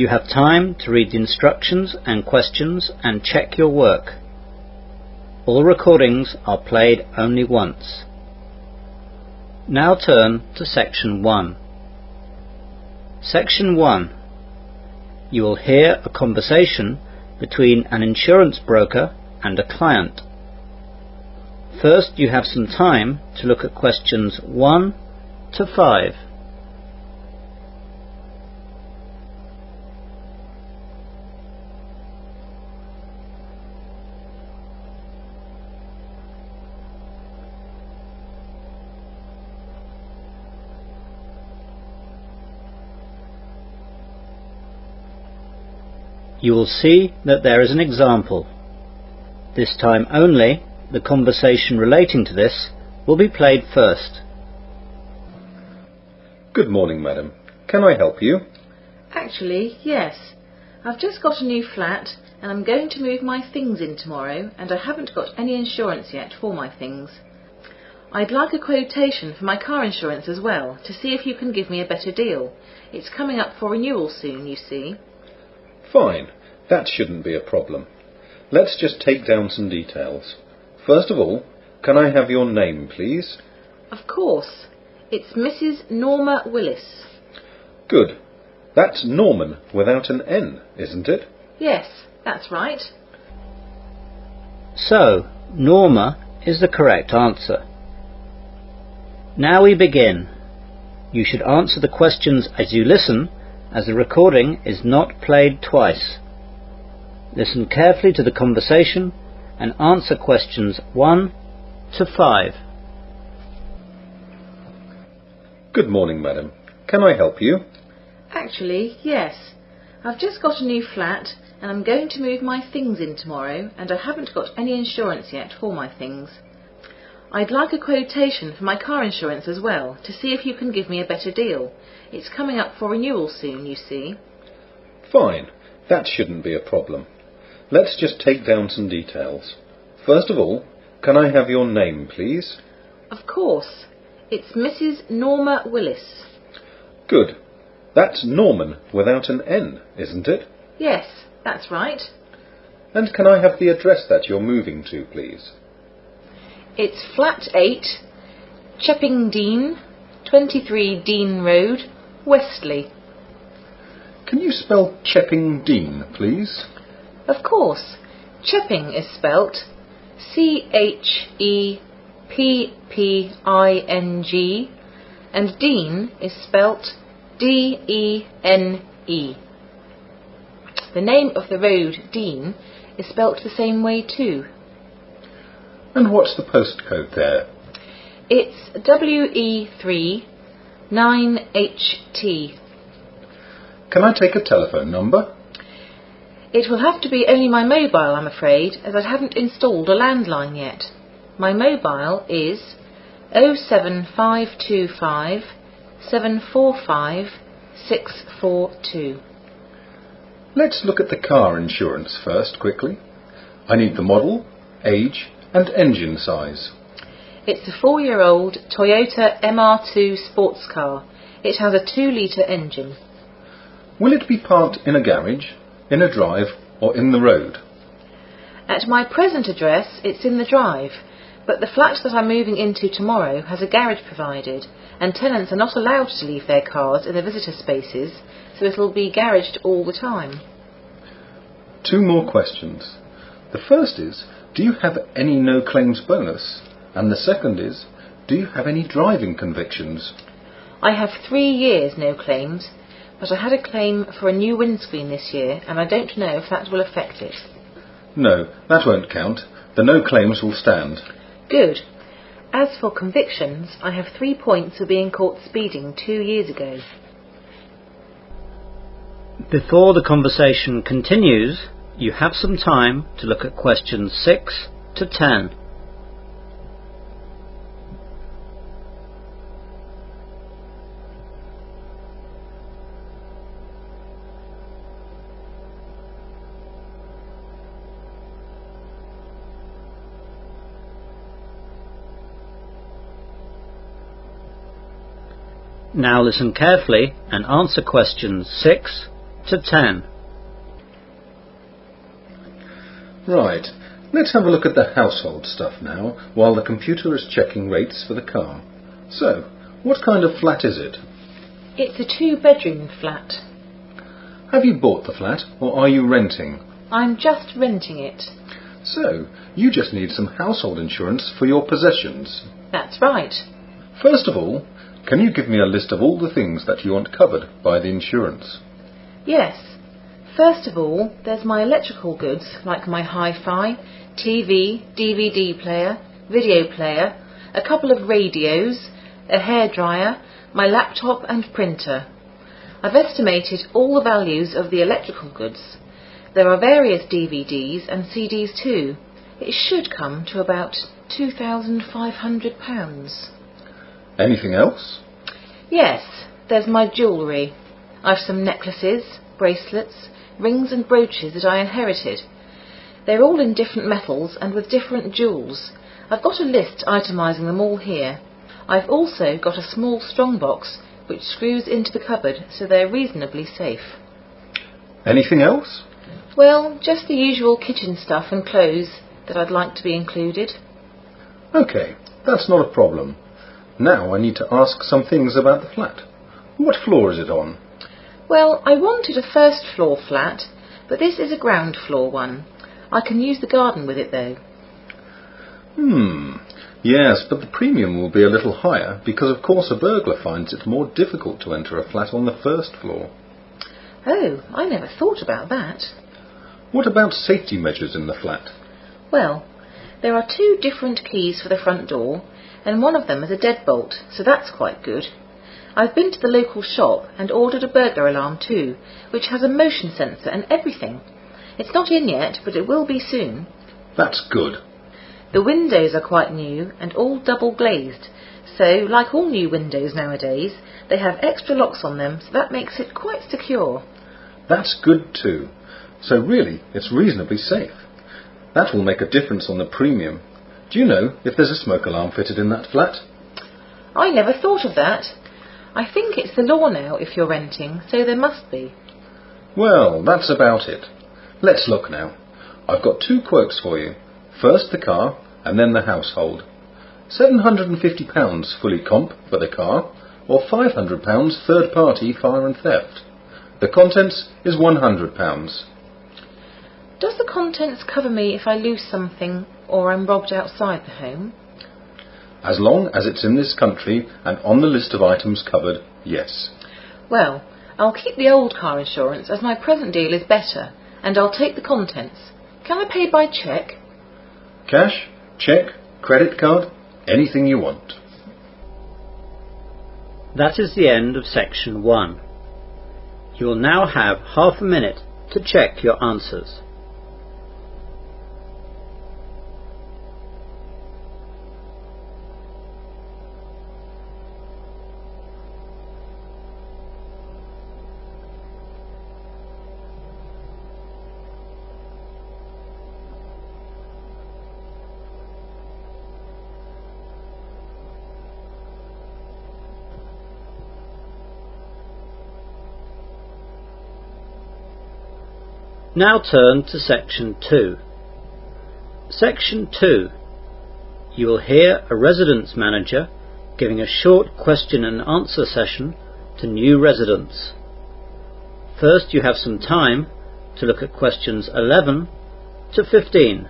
You have time to read the instructions and questions and check your work. All recordings are played only once. Now turn to Section 1. Section 1. You will hear a conversation between an insurance broker and a client. First, you have some time to look at questions 1 to 5. You will see that there is an example. This time only, the conversation relating to this will be played first. Good morning, madam. Can I help you? Actually, yes. I've just got a new flat and I'm going to move my things in tomorrow, and I haven't got any insurance yet for my things. I'd like a quotation for my car insurance as well, to see if you can give me a better deal. It's coming up for renewal soon, you see. Fine. That shouldn't be a problem. Let's just take down some details. First of all, can I have your name, please? Of course. It's Mrs. Norma Willis. Good. That's Norman without an N, isn't it? Yes, that's right. So, Norma is the correct answer. Now we begin. You should answer the questions as you listen, as the recording is not played twice. Listen carefully to the conversation and answer questions 1 to 5. Good morning, madam. Can I help you? Actually, yes. I've just got a new flat and I'm going to move my things in tomorrow, and I haven't got any insurance yet for my things. I'd like a quotation for my car insurance as well, to see if you can give me a better deal. It's coming up for renewal soon, you see. Fine. That shouldn't be a problem. Let's just take down some details. First of all, can I have your name, please? Of course. It's Mrs. Norma Willis. Good. That's Norman without an N, isn't it? Yes, that's right. And can I have the address that you're moving to, please? It's Flat 8, Chepping Dean, 23 Dean Road, Westley. Can you spell Chepping Dean, please? Of course. Chepping is spelt Chepping, and Dean is spelt Dene. The name of the road, Dean, is spelt the same way too. And what's the postcode there? It's WE3 9HT. Can I take a telephone number? It will have to be only my mobile, I'm afraid, as I haven't installed a landline yet. My mobile is 07525 745 642. Let's look at the car insurance first, quickly. I need the model, age and engine size. It's a 4-year-old Toyota MR2 sports car. It has a 2-litre engine. Will it be parked in a garage, in a drive or in the road? At my present address, it's in the drive, but the flat that I'm moving into tomorrow has a garage provided, and tenants are not allowed to leave their cars in the visitor spaces, so it'll be garaged all the time. 2 more questions. The first is, do you have any no claims bonus? And the second is, do you have any driving convictions? I have 3 years no claims, but I had a claim for a new windscreen this year, and I don't know if that will affect it. No, that won't count. The no claims will stand. Good. As for convictions, I have 3 points for being caught speeding 2 years ago. Before the conversation continues, you have some time to look at questions 6 to 10. Now listen carefully and answer questions 6 to 10. Right, let's have a look at the household stuff now, while the computer is checking rates for the car. So, what kind of flat is it? It's a 2-bedroom flat. Have you bought the flat, or are you renting? I'm just renting it. So, you just need some household insurance for your possessions. That's right. First of all, can you give me a list of all the things that you want covered by the insurance? Yes. First of all, there's my electrical goods, like my hi-fi, TV, DVD player, video player, a couple of radios, a hairdryer, my laptop and printer. I've estimated all the values of the electrical goods. There are various DVDs and CDs too. It should come to about £2,500. Anything else? Yes, there's my jewellery. I've some necklaces, bracelets, rings and brooches that I inherited. They're all in different metals and with different jewels. I've got a list itemising them all here. I've also got a small strongbox which screws into the cupboard, so they're reasonably safe. Anything else? Well, just the usual kitchen stuff and clothes that I'd like to be included. OK, that's not a problem. Now I need to ask some things about the flat. What floor is it on? Well, I wanted a first floor flat, but this is a ground floor one. I can use the garden with it though. Yes, but the premium will be a little higher because of course a burglar finds it more difficult to enter a flat on the first floor. Oh, I never thought about that. What about safety measures in the flat? Well, there are 2 different keys for the front door, and one of them is a deadbolt, so that's quite good. I've been to the local shop and ordered a burglar alarm too, which has a motion sensor and everything. It's not in yet, but it will be soon. That's good. The windows are quite new and all double glazed, so like all new windows nowadays, they have extra locks on them, so that makes it quite secure. That's good too. So really, it's reasonably safe. That will make a difference on the premium. Do you know if there's a smoke alarm fitted in that flat? I never thought of that. I think it's the law now if you're renting, so there must be. Well, that's about it. Let's look now. I've got 2 quotes for you. First the car, and then the household. £750 fully comp for the car, or £500 third party fire and theft. The contents is £100. Does the contents cover me if I lose something or I'm robbed outside the home? As long as it's in this country and on the list of items covered, yes. Well, I'll keep the old car insurance as my present deal is better, and I'll take the contents. Can I pay by cheque? Cash, cheque, credit card, anything you want. That is the end of section 1. You will now have half a minute to check your answers. Now turn to section 2. Section 2. You will hear a residence manager giving a short question and answer session to new residents. First you have some time to look at questions 11 to 15.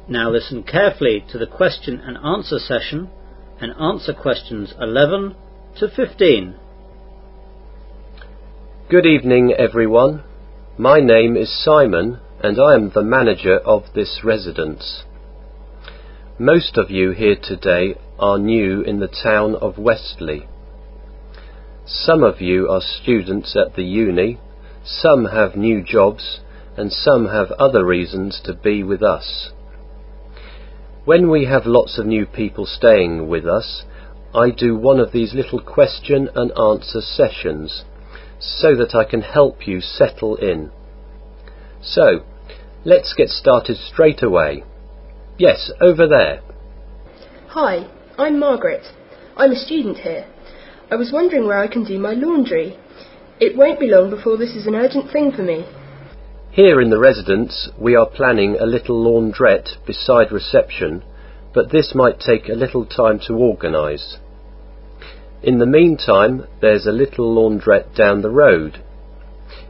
Now listen carefully to the question and answer session and answer questions 11 to 15. Good evening, everyone. My name is Simon and I am the manager of this residence. Most of you here today are new in the town of Westley. Some of you are students at the uni, some have new jobs, and some have other reasons to be with us. When we have lots of new people staying with us, I do one of these little question and answer sessions so that I can help you settle in. So, let's get started straight away. Yes, over there. Hi, I'm Margaret. I'm a student here. I was wondering where I can do my laundry. It won't be long before this is an urgent thing for me. Here in the residence we are planning a little laundrette beside reception, but this might take a little time to organise. In the meantime, there's a little laundrette down the road.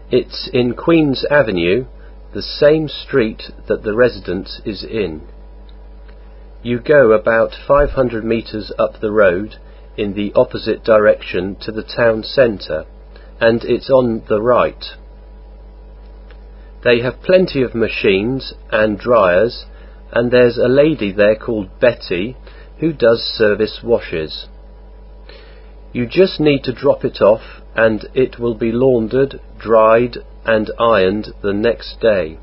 It's in Queen's Avenue, the same street that the residence is in. You go about 500 metres up the road in the opposite direction to the town centre, and it's on the right. They have plenty of machines and dryers, and there's a lady there called Betty who does service washes. You just need to drop it off and it will be laundered, dried and ironed the next day.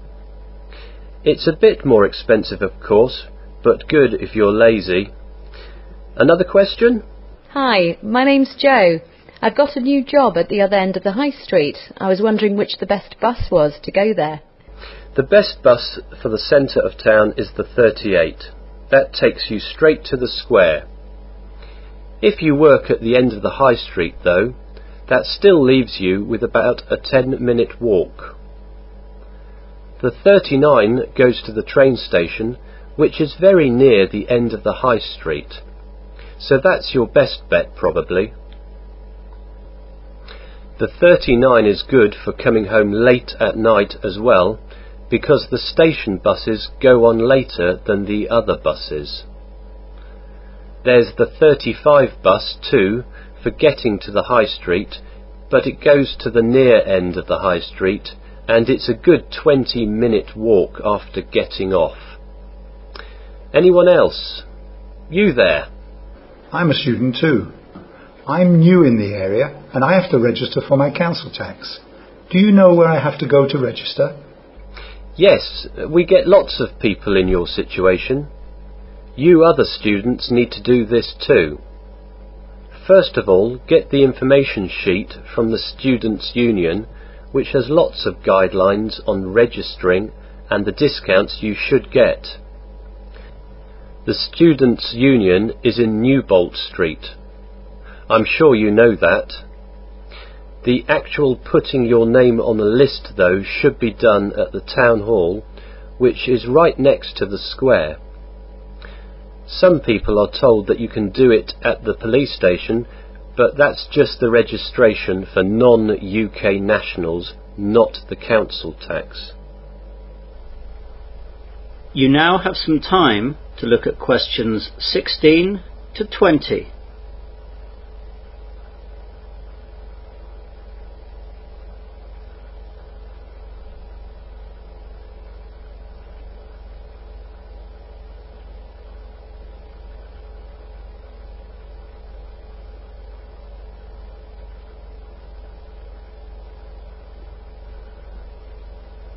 It's a bit more expensive of course, but good if you're lazy. Another question? Hi, my name's Jo. I've got a new job at the other end of the high street. I was wondering which the best bus was to go there. The best bus for the centre of town is the 38. That takes you straight to the square. If you work at the end of the high street though, that still leaves you with about a 10-minute walk. The 39 goes to the train station, which is very near the end of the high street. So that's your best bet probably. The 39 is good for coming home late at night as well, because the station buses go on later than the other buses. There's the 35 bus too for getting to the high street, but it goes to the near end of the high street and it's a good 20-minute walk after getting off. Anyone else? You there? I'm a student too. I'm new in the area and I have to register for my council tax. Do you know where I have to go to register? Yes, we get lots of people in your situation. You other students need to do this too. First of all, get the information sheet from the Students' Union, which has lots of guidelines on registering and the discounts you should get. The Students' Union is in Newbolt Street. I'm sure you know that. The actual putting your name on the list though should be done at the town hall, which is right next to the square. Some people are told that you can do it at the police station, but that's just the registration for non-UK nationals, not the council tax. You now have some time to look at questions 16 to 20.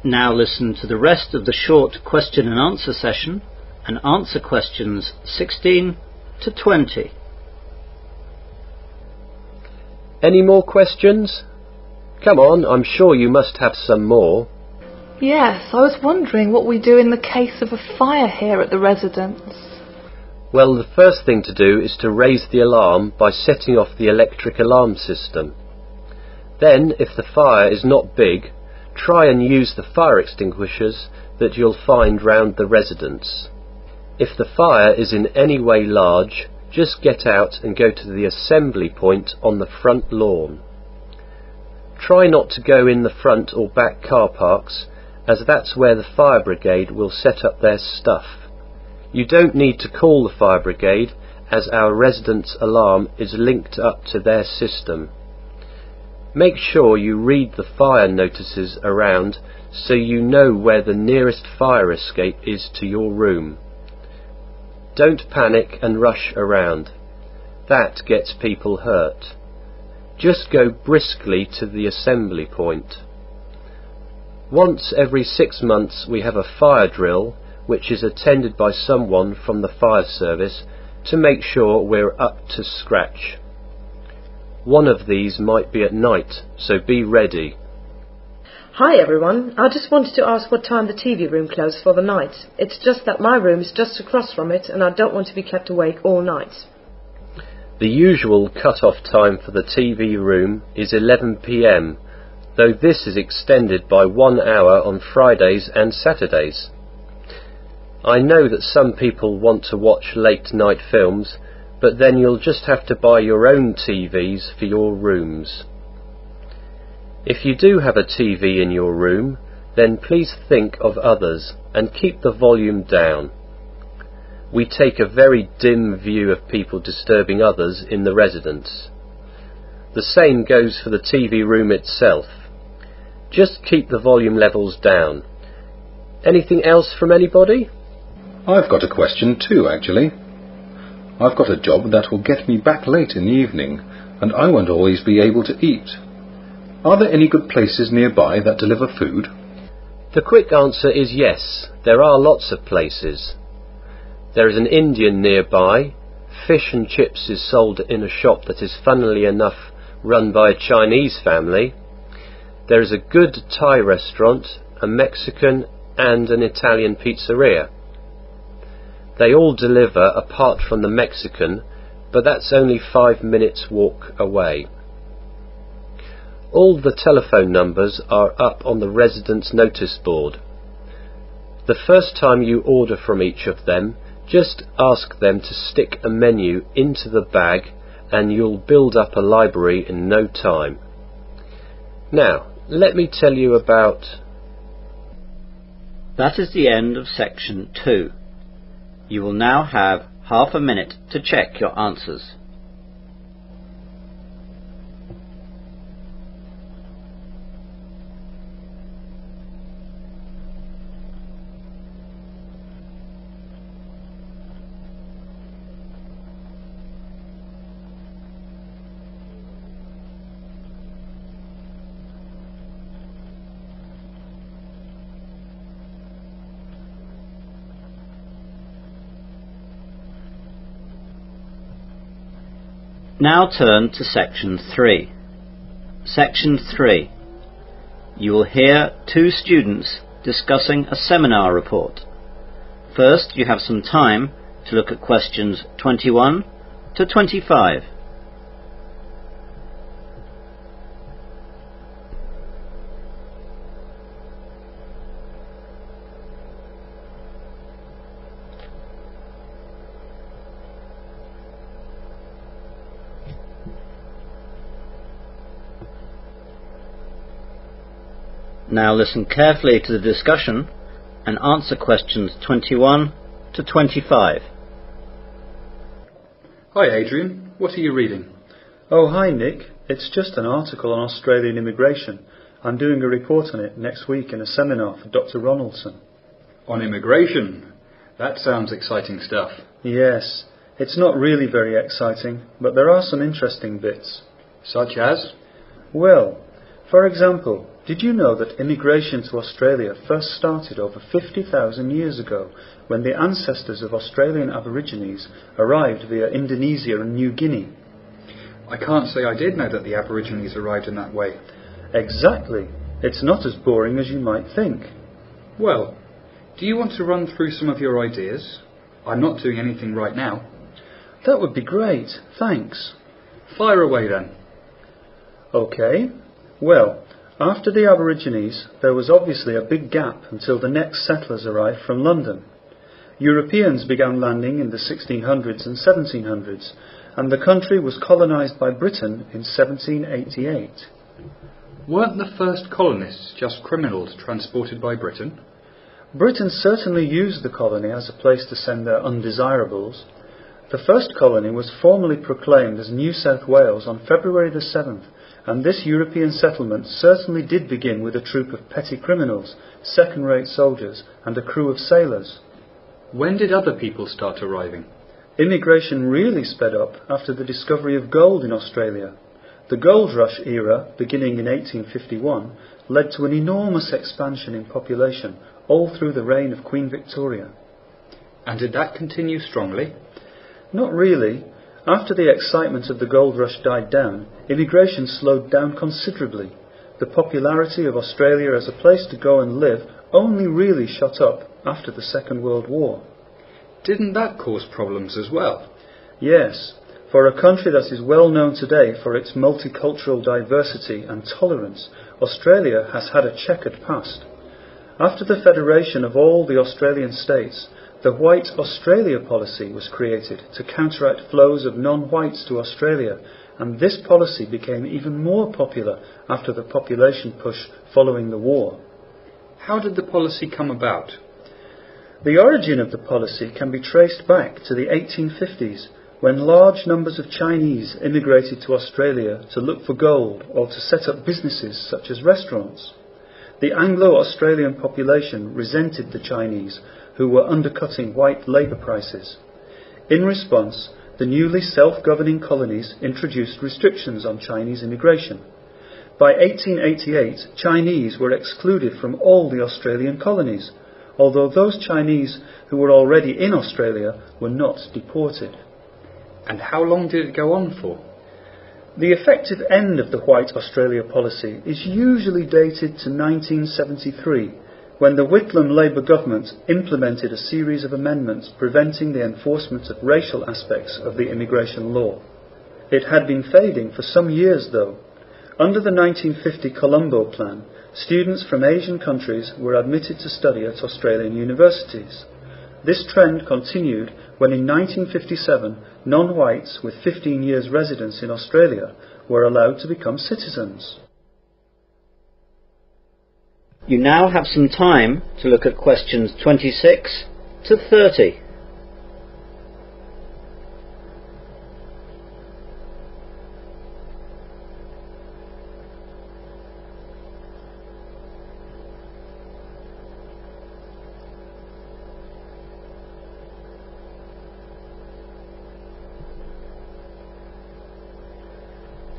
Now listen to the rest of the short question and answer session and answer questions 16 to 20. Any more questions? Come on, I'm sure you must have some more. Yes, I was wondering what we do in the case of a fire here at the residence. Well, the first thing to do is to raise the alarm by setting off the electric alarm system. Then, if the fire is not big, try and use the fire extinguishers that you'll find round the residence. If the fire is in any way large, just get out and go to the assembly point on the front lawn. Try not to go in the front or back car parks, as that's where the fire brigade will set up their stuff. You don't need to call the fire brigade, as our residence alarm is linked up to their system. Make sure you read the fire notices around so you know where the nearest fire escape is to your room. Don't panic and rush around. That gets people hurt. Just go briskly to the assembly point. Once every 6 months we have a fire drill, which is attended by someone from the fire service, to make sure we're up to scratch. One of these might be at night, so be ready. Hi everyone, I just wanted to ask what time the TV room closes for the night. It's just that my room is just across from it and I don't want to be kept awake all night. The usual cut-off time for the TV room is 11 p.m, though this is extended by 1 hour on Fridays and Saturdays. I know that some people want to watch late-night films, but then you'll just have to buy your own TVs for your rooms. If you do have a TV in your room, then please think of others and keep the volume down. We take a very dim view of people disturbing others in the residence. The same goes for the TV room itself. Just keep the volume levels down. Anything else from anybody? I've got a question too, actually. I've got a job that will get me back late in the evening, and I won't always be able to eat. Are there any good places nearby that deliver food? The quick answer is yes, there are lots of places. There is an Indian nearby. Fish and chips is sold in a shop that is funnily enough run by a Chinese family. There is a good Thai restaurant, a Mexican and an Italian pizzeria. They all deliver apart from the Mexican, but that's only 5 minutes walk away. All the telephone numbers are up on the residence notice board. The first time you order from each of them, just ask them to stick a menu into the bag and you'll build up a library in no time. Now, let me tell you about... That is the end of section 2. You will now have half a minute to check your answers. Now turn to section 3. Section 3. You will hear 2 students discussing a seminar report. First, you have some time to look at questions 21 to 25. Now listen carefully to the discussion and answer questions 21 to 25. Hi Adrian, what are you reading? Oh, hi Nick. It's just an article on Australian immigration. I'm doing a report on it next week in a seminar for Dr. Ronaldson. On immigration? That sounds exciting stuff. Yes, it's not really very exciting, but there are some interesting bits. Such as? Well, for example, did you know that immigration to Australia first started over 50,000 years ago, when the ancestors of Australian Aborigines arrived via Indonesia and New Guinea? I can't say I did know that the Aborigines arrived in that way. Exactly. It's not as boring as you might think. Well, do you want to run through some of your ideas? I'm not doing anything right now. That would be great, thanks. Fire away then. OK. Well, after the Aborigines, there was obviously a big gap until the next settlers arrived from London. Europeans began landing in the 1600s and 1700s, and the country was colonised by Britain in 1788. Weren't the first colonists just criminals transported by Britain? Britain certainly used the colony as a place to send their undesirables. The first colony was formally proclaimed as New South Wales on February the 7th, and this European settlement certainly did begin with a troop of petty criminals, second-rate soldiers, and a crew of sailors. When did other people start arriving? Immigration really sped up after the discovery of gold in Australia. The gold rush era, beginning in 1851, led to an enormous expansion in population all through the reign of Queen Victoria. And did that continue strongly? Not really. After the excitement of the gold rush died down, immigration slowed down considerably. The popularity of Australia as a place to go and live only really shot up after the Second World War. Didn't that cause problems as well? Yes. For a country that is well known today for its multicultural diversity and tolerance, Australia has had a checkered past. After the federation of all the Australian states, the White Australia policy was created to counteract flows of non-whites to Australia, and this policy became even more popular after the population push following the war. How did the policy come about? The origin of the policy can be traced back to the 1850s, when large numbers of Chinese immigrated to Australia to look for gold or to set up businesses such as restaurants. The Anglo-Australian population resented the Chinese, who were undercutting white labour prices. In response, the newly self-governing colonies introduced restrictions on Chinese immigration. By 1888, Chinese were excluded from all the Australian colonies, although those Chinese who were already in Australia were not deported. And how long did it go on for? The effective end of the White Australia policy is usually dated to 1973, when the Whitlam Labour government implemented a series of amendments preventing the enforcement of racial aspects of the immigration law. It had been fading for some years, though. Under the 1950 Colombo Plan, students from Asian countries were admitted to study at Australian universities. This trend continued when in 1957 non-whites with 15 years residence in Australia were allowed to become citizens. You now have some time to look at questions 26 to 30.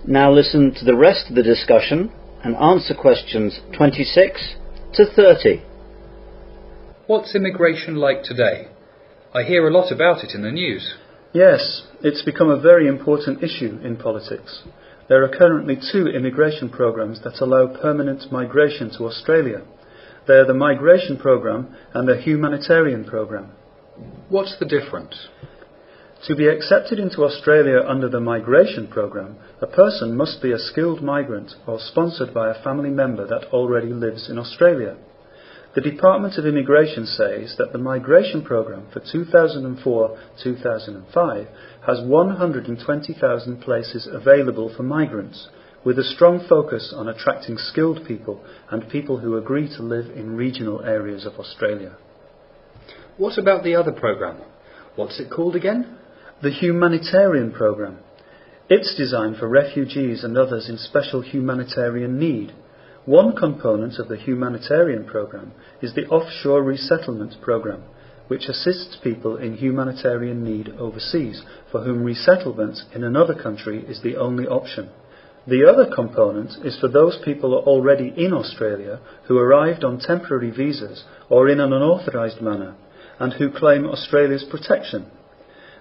Now listen to the rest of the discussion and answer questions 26 to 30. What's immigration like today? I hear a lot about it in the news. Yes, it's become a very important issue in politics. There are currently 2 immigration programs that allow permanent migration to Australia. They are the Migration Program and the Humanitarian Program. What's the difference? To be accepted into Australia under the Migration Program, a person must be a skilled migrant or sponsored by a family member that already lives in Australia. The Department of Immigration says that the Migration Program for 2004-2005 has 120,000 places available for migrants, with a strong focus on attracting skilled people and people who agree to live in regional areas of Australia. What about the other program? What's it called again? The Humanitarian Program. It's designed for refugees and others in special humanitarian need. One component of the Humanitarian Program is the Offshore Resettlement Program, which assists people in humanitarian need overseas, for whom resettlement in another country is the only option. The other component is for those people already in Australia who arrived on temporary visas or in an unauthorised manner, and who claim Australia's protection.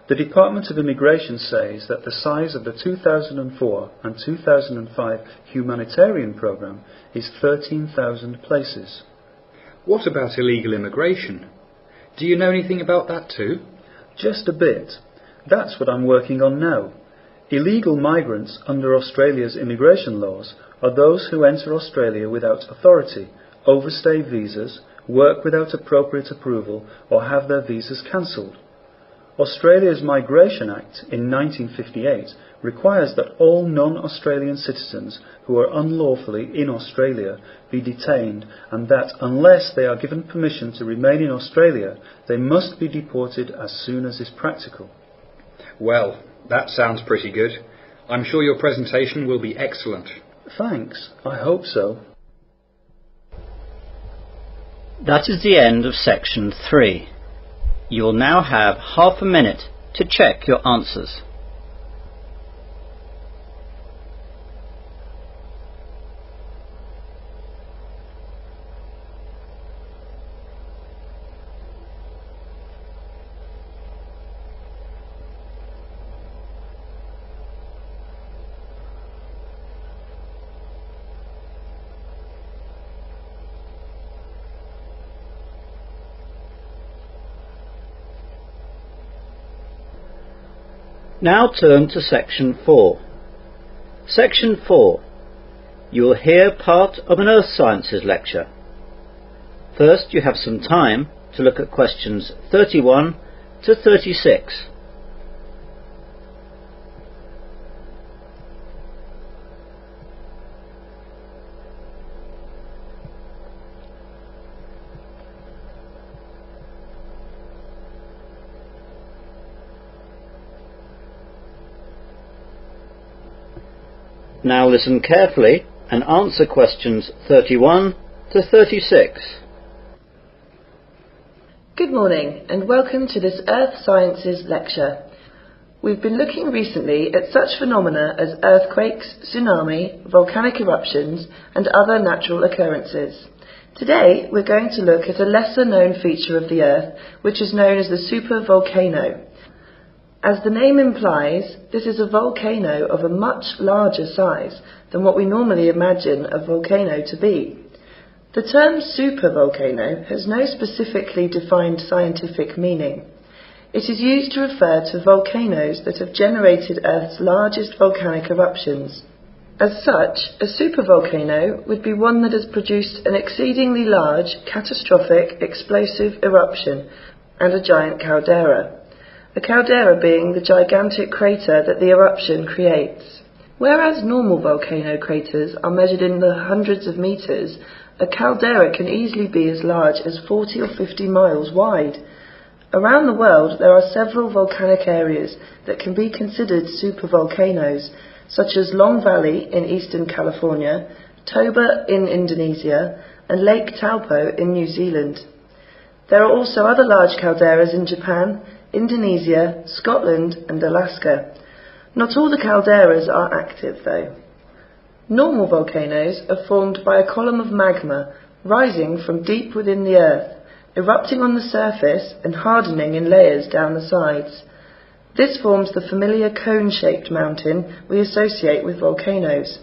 The Department of Immigration says that the size of the 2004 and 2005 humanitarian program is 13,000 places. What about illegal immigration? Do you know anything about that too? Just a bit. That's what I'm working on now. Illegal migrants under Australia's immigration laws are those who enter Australia without authority, overstay visas, work without appropriate approval, or have their visas cancelled. Australia's Migration Act in 1958 requires that all non-Australian citizens who are unlawfully in Australia be detained, and that unless they are given permission to remain in Australia, they must be deported as soon as is practical. Well, that sounds pretty good. I'm sure your presentation will be excellent. Thanks, I hope so. That is the end of section 3. You will now have half a minute to check your answers. Now turn to Section 4. Section 4. You will hear part of an Earth Sciences lecture. First, you have some time to look at questions 31 to 36. Now listen carefully and answer questions 31 to 36. Good morning and welcome to this Earth Sciences lecture. We've been looking recently at such phenomena as earthquakes, tsunami, volcanic eruptions and other natural occurrences. Today we're going to look at a lesser known feature of the Earth, which is known as the supervolcano. As the name implies, this is a volcano of a much larger size than what we normally imagine a volcano to be. The term supervolcano has no specifically defined scientific meaning. It is used to refer to volcanoes that have generated Earth's largest volcanic eruptions. As such, a supervolcano would be one that has produced an exceedingly large, catastrophic, explosive eruption and a giant caldera. A caldera being the gigantic crater that the eruption creates. Whereas normal volcano craters are measured in the hundreds of meters, a caldera can easily be as large as 40 or 50 miles wide. Around the world there are several volcanic areas that can be considered supervolcanoes, such as Long Valley in eastern California, Toba in Indonesia, and Lake Taupo in New Zealand. There are also other large calderas in Japan, Indonesia, Scotland and Alaska. Not all the calderas are active though. Normal volcanoes are formed by a column of magma rising from deep within the Earth, erupting on the surface and hardening in layers down the sides. This forms the familiar cone-shaped mountain we associate with volcanoes.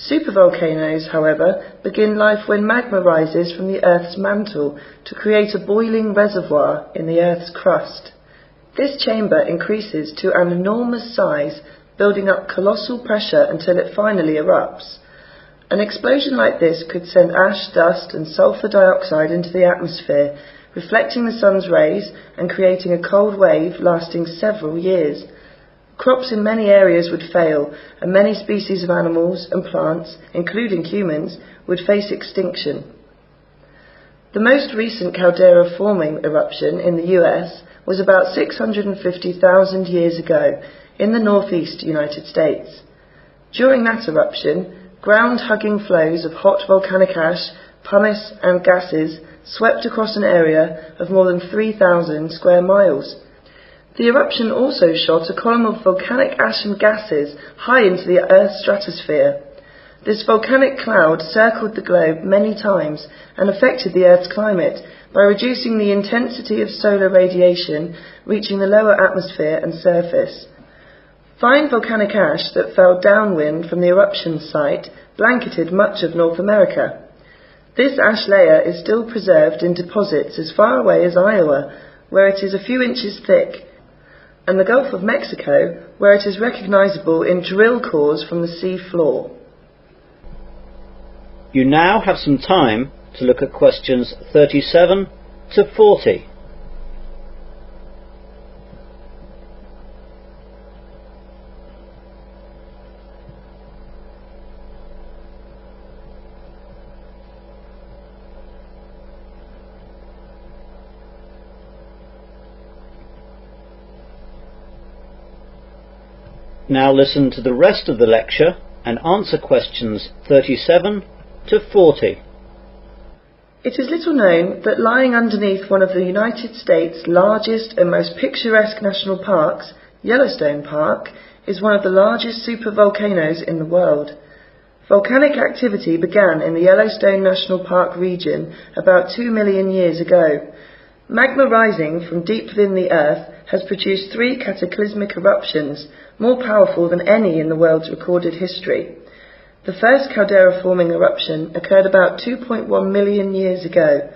Supervolcanoes, however, begin life when magma rises from the Earth's mantle to create a boiling reservoir in the Earth's crust. This chamber increases to an enormous size, building up colossal pressure until it finally erupts. An explosion like this could send ash, dust and sulfur dioxide into the atmosphere, reflecting the sun's rays and creating a cold wave lasting several years. Crops in many areas would fail, and many species of animals and plants, including humans, would face extinction. The most recent caldera-forming eruption in the US was about 650,000 years ago in the northeast United States. During that eruption, ground-hugging flows of hot volcanic ash, pumice and gases swept across an area of more than 3,000 square miles. The eruption also shot a column of volcanic ash and gases high into the Earth's stratosphere. This volcanic cloud circled the globe many times and affected the Earth's climate by reducing the intensity of solar radiation reaching the lower atmosphere and surface. Fine volcanic ash that fell downwind from the eruption site blanketed much of North America. This ash layer is still preserved in deposits as far away as Iowa, where it is a few inches thick, and the Gulf of Mexico, where it is recognizable in drill cores from the sea floor. You now have some time to look at questions 37 to 40. Now listen to the rest of the lecture and answer questions 37 to 40. It is little known that lying underneath one of the United States' largest and most picturesque national parks, Yellowstone Park, is one of the largest supervolcanoes in the world. Volcanic activity began in the Yellowstone National Park region about 2 million years ago. Magma rising from deep within the Earth has produced 3 cataclysmic eruptions, more powerful than any in the world's recorded history. The first caldera-forming eruption occurred about 2.1 million years ago.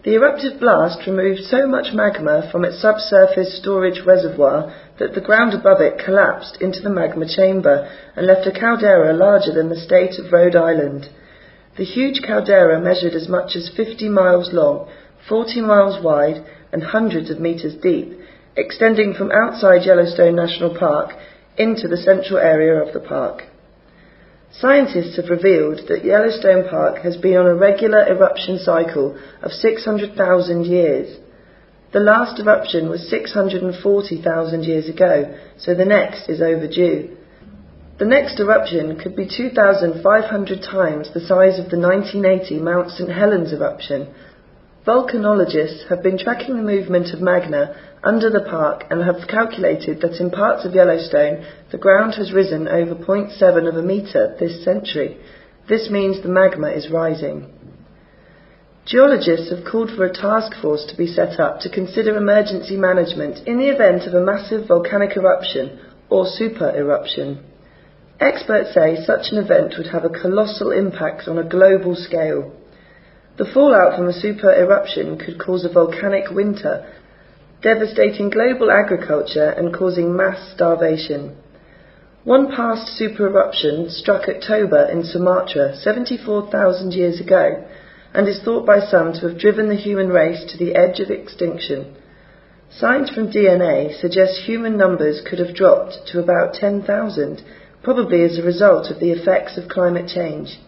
The eruptive blast removed so much magma from its subsurface storage reservoir that the ground above it collapsed into the magma chamber and left a caldera larger than the state of Rhode Island. The huge caldera measured as much as 50 miles long, 40 miles wide, and hundreds of meters deep, extending from outside Yellowstone National Park into the central area of the park. Scientists have revealed that Yellowstone Park has been on a regular eruption cycle of 600,000 years. The last eruption was 640,000 years ago, so the next is overdue. The next eruption could be 2,500 times the size of the 1980 Mount St. Helens eruption. Volcanologists have been tracking the movement of magma under the park and have calculated that in parts of Yellowstone the ground has risen over 0.7 of a metre this century. This means the magma is rising. Geologists have called for a task force to be set up to consider emergency management in the event of a massive volcanic eruption or super eruption. Experts say such an event would have a colossal impact on a global scale. The fallout from a super eruption could cause a volcanic winter, devastating global agriculture and causing mass starvation. One past super eruption struck at Toba in Sumatra 74,000 years ago and is thought by some to have driven the human race to the edge of extinction. Signs from DNA suggest human numbers could have dropped to about 10,000, probably as a result of the effects of climate change.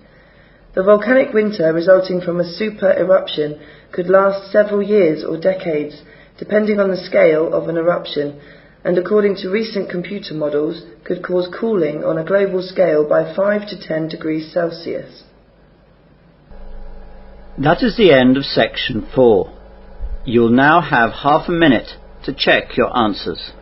The volcanic winter resulting from a super eruption could last several years or decades, depending on the scale of an eruption, and according to recent computer models, could cause cooling on a global scale by 5 to 10 degrees Celsius. That is the end of section 4. You'll now have half a minute to check your answers.